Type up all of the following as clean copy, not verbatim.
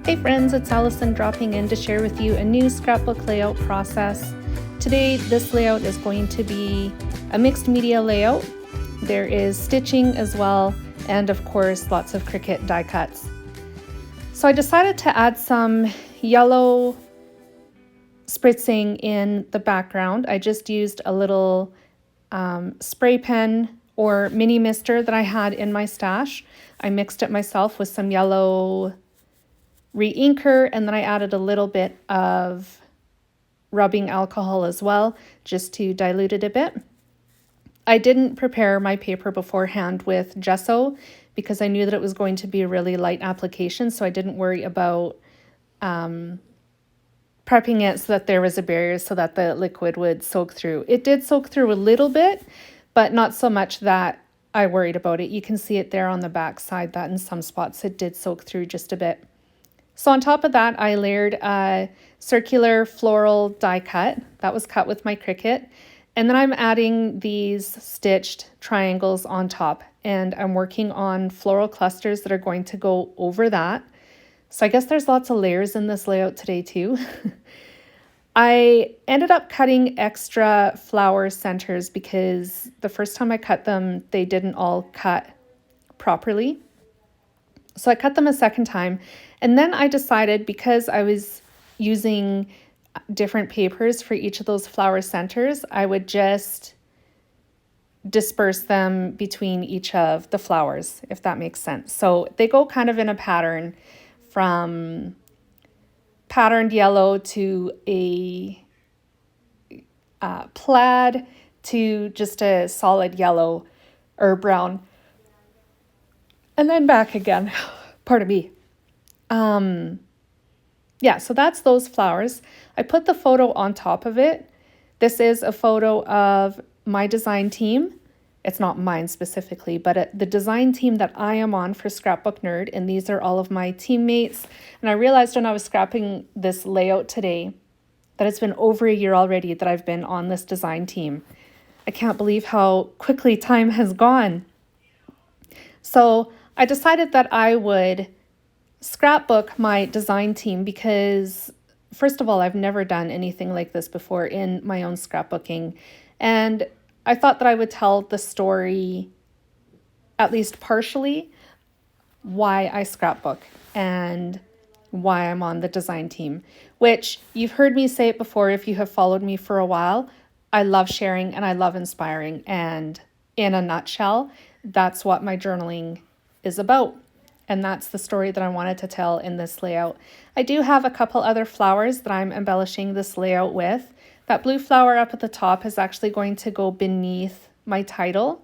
Hey friends, it's Allison dropping in to share with you a new scrapbook layout process. Today, this layout is going to be a mixed media layout. There is stitching as well, and of course, lots of Cricut die cuts. So I decided to add some yellow spritzing in the background. I just used a little spray pen or mini mister that I had in my stash. I mixed it myself with some yellow re-inker, and then I added a little bit of rubbing alcohol as well, just to dilute it a bit. I didn't prepare my paper beforehand with gesso because I knew that it was going to be a really light application, so I didn't worry about prepping it so that there was a barrier so that the liquid would soak through. It did soak through a little bit, but not so much that I worried about it. You can see it there on the back side that in some spots it did soak through just a bit. So on top of that, I layered a circular floral die cut. That was cut with my Cricut. And then I'm adding these stitched triangles on top. And I'm working on floral clusters that are going to go over that. So I guess there's lots of layers in this layout today too. I ended up cutting extra flower centers because the first time I cut them, they didn't all cut properly. So I cut them a second time, and then I decided, because I was using different papers for each of those flower centers, I would just disperse them between each of the flowers, if that makes sense. So they go kind of in a pattern from patterned yellow to a plaid to just a solid yellow or brown. And then back again, pardon me. Yeah, so that's those flowers. I put the photo on top of it. This is a photo of my design team. It's not mine specifically, but the design team that I am on for Scrapbook Nerd, and these are all of my teammates. And I realized when I was scrapping this layout today that it's been over a year already that I've been on this design team. I can't believe how quickly time has gone. So I decided that I would scrapbook my design team because, first of all, I've never done anything like this before in my own scrapbooking. And I thought that I would tell the story, at least partially, why I scrapbook and why I'm on the design team, which you've heard me say it before if you have followed me for a while. I love sharing and I love inspiring. And in a nutshell, that's what my journaling is about. And that's the story that I wanted to tell in this layout. I do have a couple other flowers that I'm embellishing this layout with. That blue flower up at the top is actually going to go beneath my title.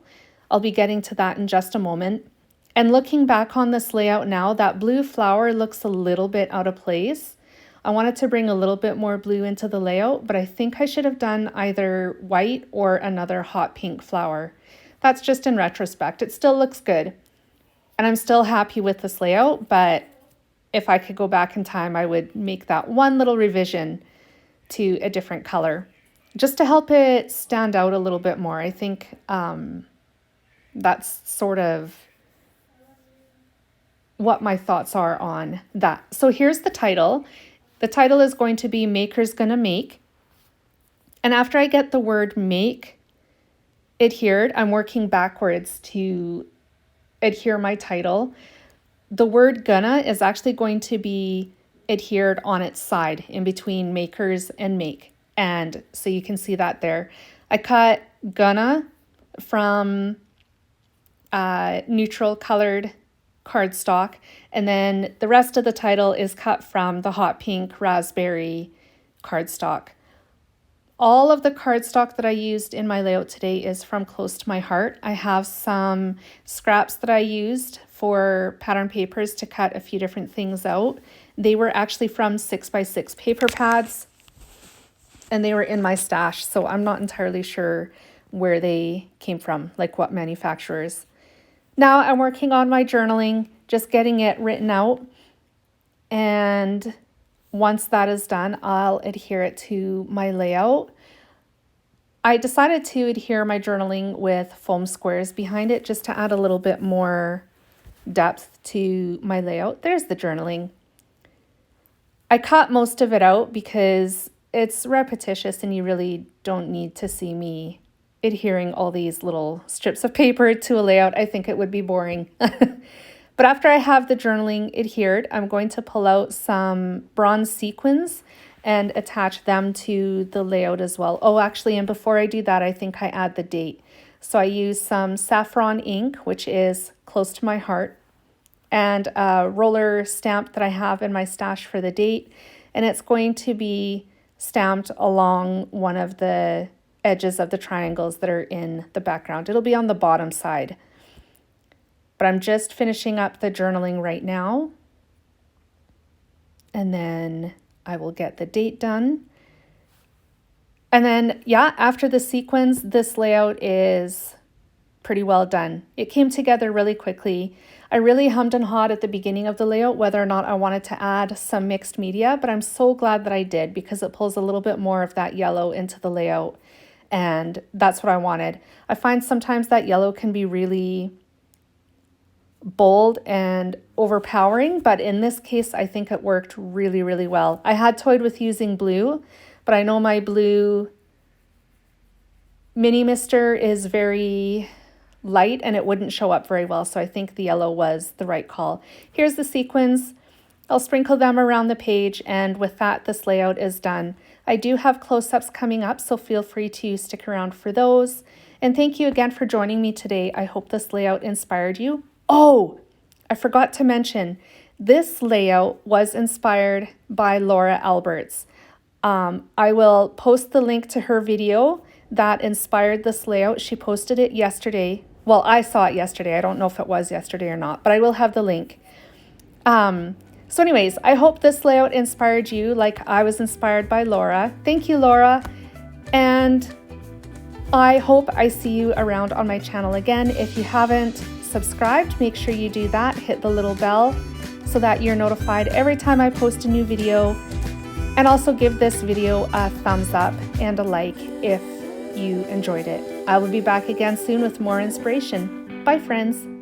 I'll be getting to that in just a moment. And looking back on this layout now, that blue flower looks a little bit out of place. I wanted to bring a little bit more blue into the layout, but I think I should have done either white or another hot pink flower. That's just in retrospect. It still looks good. And I'm still happy with this layout, but if I could go back in time, I would make that one little revision to a different color just to help it stand out a little bit more. I think that's sort of what my thoughts are on that. So here's the title. The title is going to be Maker's Gonna Make. And after I get the word make adhered, I'm working backwards to adhere my title. The word gonna is actually going to be adhered on its side in between makers and make. And so you can see that there. I cut gonna from neutral colored cardstock, and then the rest of the title is cut from the hot pink raspberry cardstock. All of the cardstock that I used in my layout today is from Close to My Heart. I have some scraps that I used for pattern papers to cut a few different things out. They were actually from 6x6 paper pads, and they were in my stash, so I'm not entirely sure where they came from, like what manufacturers. Now I'm working on my journaling, just getting it written out, and once that is done, I'll adhere it to my layout. I decided to adhere my journaling with foam squares behind it just to add a little bit more depth to my layout. There's the journaling. I cut most of it out because it's repetitious and you really don't need to see me adhering all these little strips of paper to a layout. I think it would be boring. But after I have the journaling adhered, I'm going to pull out some bronze sequins and attach them to the layout as well. Oh, actually, and before I do that, I think I add the date. So I use some saffron ink, which is close to my heart, and a roller stamp that I have in my stash for the date. And it's going to be stamped along one of the edges of the triangles that are in the background. It'll be on the bottom side. But I'm just finishing up the journaling right now. And then I will get the date done. And then, yeah, after the sequins, this layout is pretty well done. It came together really quickly. I really hummed and hawed at the beginning of the layout whether or not I wanted to add some mixed media, but I'm so glad that I did because it pulls a little bit more of that yellow into the layout. And that's what I wanted. I find sometimes that yellow can be really bold and overpowering, but in this case, I think it worked really, really well. I had toyed with using blue, but I know my blue mini mister is very light and it wouldn't show up very well, so I think the yellow was the right call. Here's the sequins. I'll sprinkle them around the page, and with that, this layout is done. I do have close-ups coming up, so feel free to stick around for those. And thank you again for joining me today. I hope this layout inspired you. Oh, I forgot to mention, this layout was inspired by Laura Alberts. I will post the link to her video that inspired this layout. She posted it yesterday. Well, I saw it yesterday. I don't know if it was yesterday or not, but I will have the link. So anyways, I hope this layout inspired you like I was inspired by Laura. Thank you, Laura. And I hope I see you around on my channel again. If you haven't subscribed, make sure you do that. Hit the little bell so that you're notified every time I post a new video. And also give this video a thumbs up and a like if you enjoyed it. I will be back again soon with more inspiration. Bye, friends.